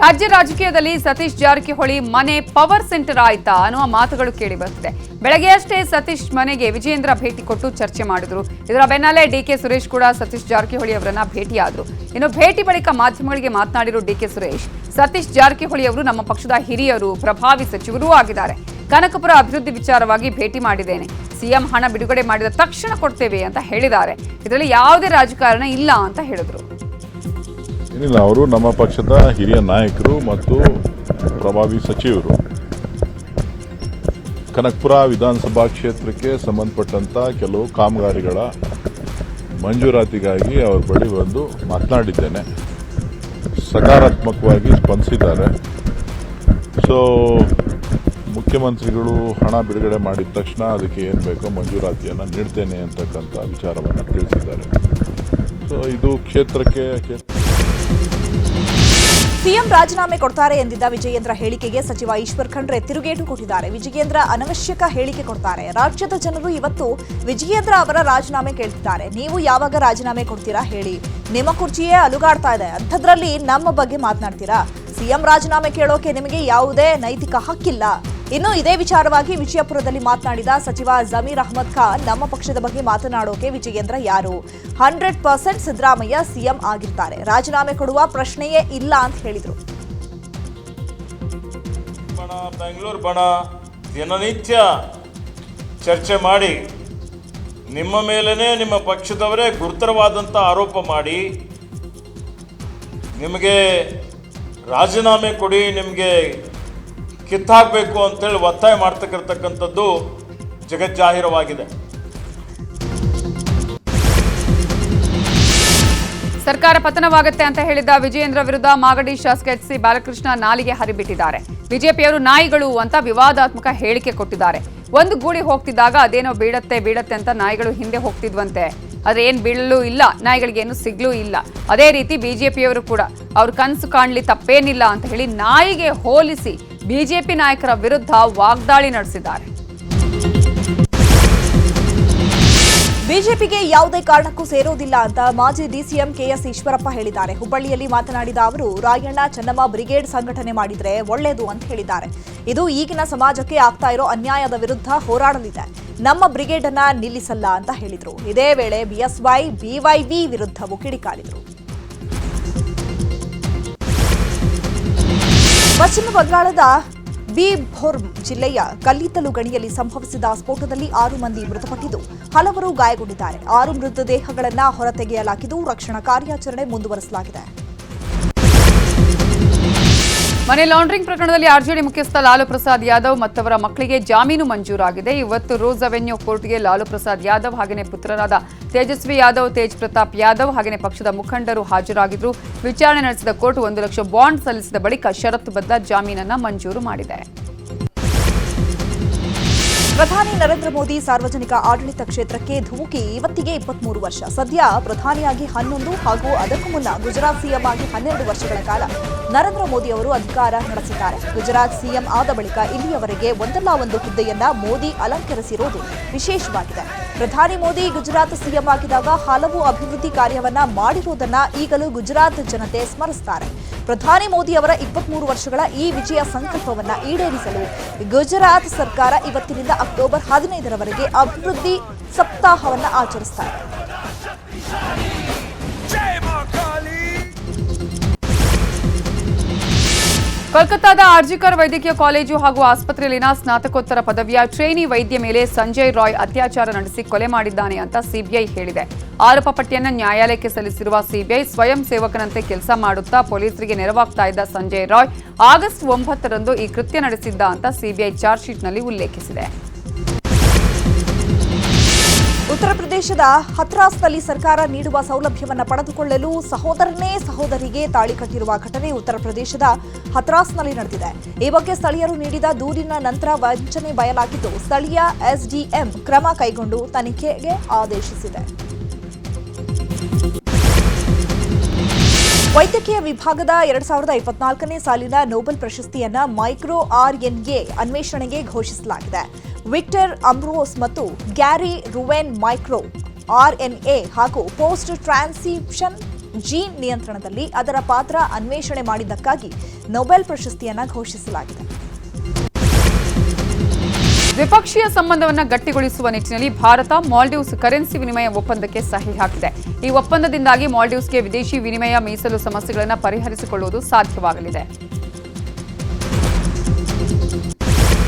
ರಾಜ್ಯ ರಾಜಕೀಯದಲ್ಲಿ ಸತೀಶ್ ಜಾರಕಿಹೊಳಿ ಮನೆ ಪವರ್ ಸೆಂಟರ್ ಆಯ್ತಾ ಅನ್ನುವ ಮಾತುಗಳು ಕೇಳಿ ಬರುತ್ತಿದೆ. ಬೆಳಗ್ಗೆ ಅಷ್ಟೇ ಸತೀಶ್ ಮನೆಗೆ ವಿಜಯೇಂದ್ರ ಭೇಟಿ ಕೊಟ್ಟು ಚರ್ಚೆ ಮಾಡಿದ್ರು. ಇದರ ಬೆನ್ನಲ್ಲೇ ಡಿಕೆ ಸುರೇಶ್ ಕೂಡ ಸತೀಶ್ ಜಾರಕಿಹೊಳಿ ಅವರನ್ನ ಭೇಟಿಯಾದರು. ಇನ್ನು ಭೇಟಿ ಬಳಿಕ ಮಾಧ್ಯಮಗಳಿಗೆ ಮಾತನಾಡಿರುವ ಡಿಕೆ ಸುರೇಶ್, ಸತೀಶ್ ಜಾರಕಿಹೊಳಿ ಅವರು ನಮ್ಮ ಪಕ್ಷದ ಹಿರಿಯರು, ಪ್ರಭಾವಿ ಸಚಿವರೂ ಆಗಿದ್ದಾರೆ. ಕನಕಪುರ ಅಭಿವೃದ್ಧಿ ವಿಚಾರವಾಗಿ ಭೇಟಿ ಮಾಡಿದ್ದೇನೆ. ಸಿಎಂ ಹಣ ಬಿಡುಗಡೆ ಮಾಡಿದ ತಕ್ಷಣ ಕೊಡ್ತೇವೆ ಅಂತ ಹೇಳಿದ್ದಾರೆ. ಇದರಲ್ಲಿ ಯಾವುದೇ ರಾಜಕಾರಣ ಇಲ್ಲ ಅಂತ ಹೇಳಿದ್ರು. ಏನಿಲ್ಲ, ಅವರು ನಮ್ಮ ಪಕ್ಷದ ಹಿರಿಯ ನಾಯಕರು ಮತ್ತು ಪ್ರಭಾವಿ ಸಚಿವರು. ಕನಕಪುರ ವಿಧಾನಸಭಾ ಕ್ಷೇತ್ರಕ್ಕೆ ಸಂಬಂಧಪಟ್ಟಂತ ಕೆಲವು ಕಾಮಗಾರಿಗಳ ಮಂಜೂರಾತಿಗಾಗಿ ಅವರ ಬಳಿ ಬಂದು ಮಾತನಾಡಿದ್ದೇನೆ. ಸಕಾರಾತ್ಮಕವಾಗಿ ಸ್ಪಂದಿಸಿದ್ದಾರೆ. ಸೊ ಮುಖ್ಯಮಂತ್ರಿಗಳು ಹಣ ಬಿಡುಗಡೆ ಮಾಡಿದ ತಕ್ಷಣ ಅದಕ್ಕೆ ಏನು ಬೇಕೋ ಮಂಜೂರಾತಿಯನ್ನು ನೀಡ್ತೇನೆ ಅಂತಕ್ಕಂಥ ವಿಚಾರವನ್ನು ತಿಳಿಸಿದ್ದಾರೆ. ಸೊ ಇದು ಕ್ಷೇತ್ರಕ್ಕೆ ಸಿಎಂ ರಾಜೀನಾಮೆ ಕೊಡ್ತಾರೆ ಎಂದಿದ್ದ ವಿಜಯೇಂದ್ರ ಹೇಳಿಕೆಗೆ ಸಚಿವ ಈಶ್ವರ್ ಖಂಡ್ರೆ ತಿರುಗೇಟು ಕೊಟ್ಟಿದ್ದಾರೆ. ವಿಜಯೇಂದ್ರ ಅನವಶ್ಯಕ ಹೇಳಿಕೆ ಕೊಡ್ತಾರೆ. ರಾಜ್ಯದ ಜನರು ಇವತ್ತು ವಿಜಯೇಂದ್ರ ಅವರ ರಾಜೀನಾಮೆ ಕೇಳ್ತಿದ್ದಾರೆ. ನೀವು ಯಾವಾಗ ರಾಜೀನಾಮೆ ಕೊಡ್ತೀರಾ ಹೇಳಿ, ನಿಮ್ಮ ಕುರ್ಚಿಯೇ ಅಲುಗಾಡ್ತಾ ಇದೆ, ಅಂಥದ್ರಲ್ಲಿ ನಮ್ಮ ಬಗ್ಗೆ ಮಾತನಾಡ್ತೀರಾ? ಸಿಎಂ ರಾಜೀನಾಮೆ ಕೇಳೋಕೆ ನಿಮಗೆ ಯಾವುದೇ ನೈತಿಕ ಹಕ್ಕಿಲ್ಲ. ಇನ್ನು ಇದೇ ವಿಚಾರವಾಗಿ ವಿಜಯಪುರದಲ್ಲಿ ಮಾತನಾಡಿದ ಸಚಿವ ಜಮೀರ್ ಅಹ್ಮದ್ ಖಾನ್, ನಮ್ಮ ಪಕ್ಷದ ಬಗ್ಗೆ ಮಾತನಾಡೋಕೆ ವಿಜಯೇಂದ್ರ ಯಾರು? 100% ಸಿದ್ದರಾಮಯ್ಯ ಸಿಎಂ ಆಗಿರ್ತಾರೆ, ರಾಜೀನಾಮೆ ಕೊಡುವ ಪ್ರಶ್ನೆಯೇ ಇಲ್ಲ ಅಂತ ಹೇಳಿದ್ರು. ಬೆಂಗಳೂರು ಬಣ ದಿನನಿತ್ಯ ಚರ್ಚೆ ಮಾಡಿ ನಿಮ್ಮ ಮೇಲೇ ನಿಮ್ಮ ಪಕ್ಷದವರೇ ಗುರುತರವಾದಂಥ ಆರೋಪ ಮಾಡಿ ನಿಮಗೆ ರಾಜೀನಾಮೆ ಕೊಡಿ, ನಿಮಗೆ ಕಿತ್ತಾಕಬೇಕು ಅಂತೇಳಿ ಒತ್ತಾಯ ಮಾಡ್ತಕ್ಕಂಥದ್ದು ಜಗಜ್ಜಾಹಿರವಾಗಿದೆ. ಸರ್ಕಾರ ಪತನವಾಗುತ್ತೆ ಅಂತ ಹೇಳಿದ ವಿಜಯೇಂದ್ರ ವಿರುದ್ಧ ಮಾಗಡಿ ಶಾಸಕ ಎಚ್.ಸಿ. ಬಾಲಕೃಷ್ಣ ನಾಲಿಗೆ ಹರಿಬಿಟ್ಟಿದ್ದಾರೆ. ಬಿಜೆಪಿಯವರು ನಾಯಿಗಳು ಅಂತ ವಿವಾದಾತ್ಮಕ ಹೇಳಿಕೆ ಕೊಟ್ಟಿದ್ದಾರೆ. ಒಂದು ಗೂಡಿ ಹೋಗ್ತಿದ್ದಾಗ ಅದೇನೋ ಬೀಳತ್ತೆ ಅಂತ ನಾಯಿಗಳು ಹಿಂದೆ ಹೋಗ್ತಿದ್ವಂತೆ. ಆದ್ರೆ ಏನ್ ಬೀಳಲೂ ಇಲ್ಲ, ನಾಯಿಗಳಿಗೆ ಏನು ಸಿಗ್ಲೂ ಇಲ್ಲ. ಅದೇ ರೀತಿ ಬಿಜೆಪಿಯವರು ಕೂಡ ಅವ್ರ ಕನಸು ಕಾಣಲಿ ತಪ್ಪೇನಿಲ್ಲ ಅಂತ ಹೇಳಿ ನಾಯಿಗೆ ಹೋಲಿಸಿ ಬಿಜೆಪಿ ನಾಯಕರ ವಿರುದ್ಧ ವಾಗ್ದಾಳಿ ನಡೆಸಿದ್ದಾರೆ. ಬಿಜೆಪಿಗೆ ಯಾವುದೇ ಕಾರಣಕ್ಕೂ ಸೇರೋದಿಲ್ಲ ಅಂತ ಮಾಜಿ ಡಿಸಿಎಂ ಕೆಎಸ್ ಈಶ್ವರಪ್ಪ ಹೇಳಿದ್ದಾರೆ. ಹುಬ್ಬಳ್ಳಿಯಲ್ಲಿ ಮಾತನಾಡಿದ ಅವರು, ರಾಯಣ್ಣ ಚೆನ್ನಮ್ಮ ಬ್ರಿಗೇಡ್ ಸಂಘಟನೆ ಮಾಡಿದ್ರೆ ಒಳ್ಳೆಯದು ಅಂತ ಹೇಳಿದ್ದಾರೆ. ಇದು ಈಗಿನ ಸಮಾಜಕ್ಕೆ ಆಗ್ತಾ ಇರೋ ಅನ್ಯಾಯದ ವಿರುದ್ಧ ಹೋರಾಡಲಿದೆ. ನಮ್ಮ ಬ್ರಿಗೇಡ್ ಅನ್ನ ನಿಲ್ಲಿಸಲ್ಲ ಅಂತ ಹೇಳಿದ್ರು. ಇದೇ ವೇಳೆ ಬಿಎಸ್ವೈ ಬಿವೈಬಿ ವಿರುದ್ಧವೂ ಕಿಡಿಕಾರಿದ್ರು. ಪಶ್ಚಿಮ ಬಂಗಾಳದ ಬಿಭೋರ್ಮ್ ಜಿಲ್ಲೆಯ ಕಲ್ಲಿದ್ದಲು ಗಣಿಯಲ್ಲಿ ಸಂಭವಿಸಿದ ಸ್ಫೋಟದಲ್ಲಿ 6 ಮಂದಿ ಮೃತಪಟ್ಟಿದ್ದು ಹಲವರು ಗಾಯಗೊಂಡಿದ್ದಾರೆ. 6 ಮೃತದೇಹಗಳನ್ನು ಹೊರತೆಗೆಯಲಾಗಿದ್ದು ರಕ್ಷಣಾ ಕಾರ್ಯಾಚರಣೆ ಮುಂದುವರೆಸಲಾಗಿದೆ. ಮನಿ ಲಾಂಡ್ರಿಂಗ್ ಪ್ರಕರಣದಲ್ಲಿ ಆರ್ಜೆಡಿ ಮುಖ್ಯಸ್ಥ ಲಾಲು ಪ್ರಸಾದ್ ಯಾದವ್ ಮತ್ತವರ ಮಕ್ಕಳಿಗೆ ಜಾಮೀನು ಮಂಜೂರಾಗಿದೆ. ಇವತ್ತು ರೋಸ್ ಅವೆನ್ಯೂ ಕೋರ್ಟ್ಗೆ ಲಾಲು ಪ್ರಸಾದ್ ಯಾದವ್ ಹಾಗೆಯೇ ಪುತ್ರರಾದ ತೇಜಸ್ವಿ ಯಾದವ್, ತೇಜ್ ಪ್ರತಾಪ್ ಯಾದವ್ ಹಾಗೆಯೇ ಪಕ್ಷದ ಮುಖಂಡರು ಹಾಜರಾಗಿದ್ರು. ವಿಚಾರಣೆ ನಡೆಸಿದ ಕೋರ್ಟ್ 1 ಲಕ್ಷ ಬಾಂಡ್ ಸಲ್ಲಿಸಿದ ಬಳಿಕ ಷರತ್ತುಬದ್ಧ ಜಾಮೀನನ್ನು ಮಂಜೂರು ಮಾಡಿದೆ. ಪ್ರಧಾನಿ ನರೇಂದ್ರ ಮೋದಿ ಸಾರ್ವಜನಿಕ ಆಡಳಿತ ಕ್ಷೇತ್ರಕ್ಕೆ ಧುಮುಕಿ ಇವತ್ತಿಗೆ 23 ವರ್ಷ. ಸದ್ಯ ಪ್ರಧಾನಿಯಾಗಿ 11 ಹಾಗೂ ಅದಕ್ಕೂ ಮುನ್ನ ಗುಜರಾತ್ ಸಿಎಂ ಆಗಿ 12 ವರ್ಷಗಳ ಕಾಲ ನರೇಂದ್ರ ಮೋದಿ ಅವರು ಅಧಿಕಾರ ನಡೆಸಿದ್ದಾರೆ. ಗುಜರಾತ್ ಸಿಎಂ ಆದ ಬಳಿಕ ಇಲ್ಲಿಯವರೆಗೆ ಒಂದಲ್ಲ ಒಂದು ಹುದ್ದೆಯನ್ನ ಮೋದಿ ಅಲಂಕರಿಸಿರುವುದು ವಿಶೇಷವಾಗಿದೆ. ಪ್ರಧಾನಿ ಮೋದಿ ಗುಜರಾತ್ ಸಿಎಂ ಆಗಿದಾಗ ಹಲವು ಅಭಿವೃದ್ಧಿ ಕಾರ್ಯವನ್ನ ಮಾಡಿರುವುದನ್ನ ಈಗಲೂ ಗುಜರಾತ್ ಜನತೆ ಸ್ಮರಿಸುತ್ತಾರೆ. ಪ್ರಧಾನಿ ಮೋದಿ ಅವರ 23 ವರ್ಷಗಳ ಈ ವಿಜಯ ಸಂಕಲ್ಪವನ್ನ ಈಡೇರಿಸಲು ಗುಜರಾತ್ ಸರ್ಕಾರ ಇವತ್ತಿನಿಂದ ಅಕ್ಟೋಬರ್ 15ರವರೆಗೆ ಅಭಿವೃದ್ಧಿ ಸಪ್ತಾಹವನ್ನ ಆಚರಿಸುತ್ತಾರೆ. ಕೋಲ್ಕತ್ತಾದ ಆರ್ಜಿಕರ್ ವೈದ್ಯಕೀಯ ಕಾಲೇಜು ಹಾಗೂ ಆಸ್ಪತ್ರೆಯಲ್ಲಿನ ಸ್ನಾತಕೋತ್ತರ ಪದವಿಯ ಟ್ರೇನಿ ವೈದ್ಯ ಮೇಲೆ ಸಂಜಯ್ ರಾಯ್ ಅತ್ಯಾಚಾರ ನಡೆಸಿ ಕೊಲೆ ಮಾಡಿದ್ದಾನೆ ಅಂತ ಸಿಬಿಐ ಹೇಳಿದೆ. ಆರೋಪ ಪಟ್ಟಿಯನ್ನು ನ್ಯಾಯಾಲಯಕ್ಕೆ ಸಲ್ಲಿಸಿರುವ ಸಿಬಿಐ ಸ್ವಯಂ ಸೇವಕನಂತೆ ಕೆಲಸ ಮಾಡುತ್ತಾ ಪೊಲೀಸರಿಗೆ ನೆರವಾಗ್ತಾ ಇದ್ದ ಸಂಜಯ್ ರಾಯ್ ಆಗಸ್ಟ್ 9ರಂದು ಈ ಕೃತ್ಯ ನಡೆಸಿದ್ದ ಅಂತ ಸಿಬಿಐ ಚಾರ್ಜ್ ಶೀಟ್ನಲ್ಲಿ ಉಲ್ಲೇಖಿಸಿದೆ. ಉತ್ತರ ಪ್ರದೇಶದ ಹಥ್ರಾಸ್ನಲ್ಲಿ ಸರ್ಕಾರ ನೀಡುವ ಸೌಲಭ್ಯವನ್ನು ಪಡೆದುಕೊಳ್ಳಲು ಸಹೋದರಿಗೆ ತಾಳಿ ಕಟ್ಟಿರುವ ಘಟನೆ ಉತ್ತರ ಪ್ರದೇಶದ ಹಥ್ರಾಸ್ನಲ್ಲಿ ನಡೆದಿದೆ. ಈ ಬಗ್ಗೆ ಸ್ಥಳೀಯರು ನೀಡಿದ ದೂರಿನ ನಂತರ ವಂಚನೆ ಬಯಲಾಗಿದ್ದು ಸ್ಥಳೀಯ ಎಸ್ಡಿಎಂ ಕ್ರಮ ಕೈಗೊಂಡು ತನಿಖೆಗೆ ಆದೇಶಿಸಿದೆ. ವೈದ್ಯಕೀಯ ವಿಭಾಗದ 2024ನೇ ಸಾಲಿನ ನೊಬೆಲ್ ಪ್ರಶಸ್ತಿಯನ್ನ ಮೈಕ್ರೋ ಆರ್ಎನ್ಎ ಅನ್ವೇಷಣೆಗೆ ಘೋಷಿಸಲಾಗಿದೆ. ವಿಕ್ಟರ್ ಅಂಬ್ರೋಸ್ ಮತ್ತು ಗ್ಯಾರಿ ರುವೆನ್ ಮೈಕ್ರೋ ಆರ್ಎನ್ಎ ಹಾಗೂ ಪೋಸ್ಟ್ ಟ್ರಾನ್ಸ್ಕ್ರಿಪ್ಷನ್ ಜೀನ್ ನಿಯಂತ್ರಣದಲ್ಲಿ ಅದರ ಪಾತ್ರ ಅನ್ವೇಷಣೆ ಮಾಡಿದ್ದಕ್ಕಾಗಿ ನೊಬೆಲ್ ಪ್ರಶಸ್ತಿಯನ್ನ ಘೋಷಿಸಲಾಗಿದೆ. ದ್ವಿಪಕ್ಷೀಯ ಸಂಬಂಧವನ್ನು ಗಟ್ಟಿಗೊಳಿಸುವ ನಿಟ್ಟಿನಲ್ಲಿ ಭಾರತ ಮಾಲ್ಡೀವ್ಸ್ ಕರೆನ್ಸಿ ವಿನಿಮಯ ಒಪ್ಪಂದಕ್ಕೆ ಸಹಿ ಹಾಕಿದೆ. ಈ ಒಪ್ಪಂದದಿಂದಾಗಿ ಮಾಲ್ಡೀವ್ಸ್ಗೆ ವಿದೇಶಿ ವಿನಿಮಯ ಮೀಸಲು ಸಮಸ್ಯೆಗಳನ್ನು ಪರಿಹರಿಸಿಕೊಳ್ಳುವುದು ಸಾಧ್ಯವಾಗಲಿದೆ.